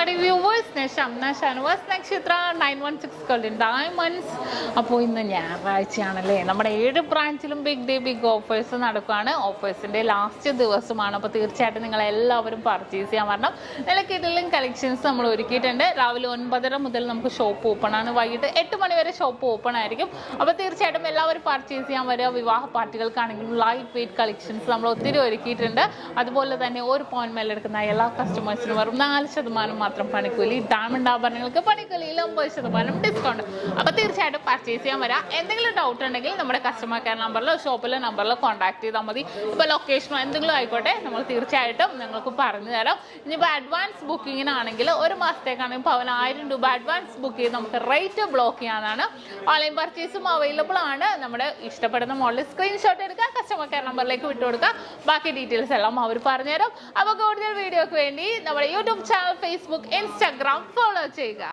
Nobody viewers, SHAMNA, Nakshathra, 916 Golden Diamonds. അപ്പോൾ ഇന്ന് ഞായറാഴ്ചയാണല്ലേ, നമ്മുടെ 7 ബ്രാഞ്ചിലും ബിഗ് ഓഫേഴ്സ് നടക്കുകയാണ്. ഓഫേഴ്സിൻ്റെ ലാസ്റ്റ് ദിവസമാണ്. അപ്പോൾ തീർച്ചയായിട്ടും നിങ്ങൾ എല്ലാവരും പർച്ചേസ് ചെയ്യാൻ വരണം. നല്ല കിടിലൻ കളക്ഷൻസ് നമ്മൾ ഒരുക്കിയിട്ടുണ്ട്. രാവിലെ 9:30 മുതൽ നമുക്ക് ഷോപ്പ് ഓപ്പൺ ആണ്. വൈകിട്ട് 8 മണി വരെ ഷോപ്പ് ഓപ്പൺ ആയിരിക്കും. അപ്പോൾ തീർച്ചയായിട്ടും എല്ലാവരും പർച്ചേസ് ചെയ്യാൻ വരിക. വിവാഹ പാർട്ടികൾക്കാണെങ്കിലും ലൈറ്റ് വെയിറ്റ് കളക്ഷൻസ് നമ്മൾ ഒത്തിരി ഒരുക്കിയിട്ടുണ്ട്. അതുപോലെ തന്നെ ഒരു പോയിന്റ് മേലെടുക്കുന്ന എല്ലാ കസ്റ്റമേഴ്സിനും വെറും 4% മാത്രം പണിക്കൂലി. ഡയമണ്ട് ആഭരണങ്ങൾക്ക് പണിക്കൂലിയിൽ 50% ഡിസ്കൗണ്ട്. അപ്പോൾ തീർച്ചയായിട്ടും പർച്ചേസ് ചെയ്യാൻ വരാം. എന്തെങ്കിലും ഡൗട്ട് ഉണ്ടെങ്കിൽ നമ്മുടെ കസ്റ്റമർ കെയർ നമ്പറിലോ ഷോപ്പിലെ നമ്പറിലോ കോൺടാക്ട് ചെയ്താൽ മതി. ഇപ്പോൾ ലൊക്കേഷനോ എന്തെങ്കിലും ആയിക്കോട്ടെ, നമ്മൾ തീർച്ചയായിട്ടും നിങ്ങൾക്ക് പറഞ്ഞു തരാം. ഇനിയിപ്പോൾ അഡ്വാൻസ് ബുക്കിങ്ങിനാണെങ്കിൽ 1 മാസത്തേക്കാണെങ്കിൽ 1000 രൂപ അഡ്വാൻസ് ബുക്ക് ചെയ്ത് നമുക്ക് റേറ്റ് ബ്ലോക്ക് ചെയ്യാനാണ്. ഓൺലൈൻ പർച്ചേസും അവൈലബിൾ ആണ്. നമ്മുടെ ഇഷ്ടപ്പെടുന്ന മോഡൽ സ്ക്രീൻഷോട്ട് എടുക്കുക, കസ്റ്റമർ കെയർ നമ്പറിലേക്ക് വിട്ടുകൊടുക്കുക. ബാക്കി ഡീറ്റെയിൽസ് എല്ലാം അവർ പറഞ്ഞുതരും. അപ്പോൾ കൂടുതൽ വീഡിയോക്ക് വേണ്ടി നമ്മുടെ YouTube channel, Facebook, Instagram follow ചെയ്യുക.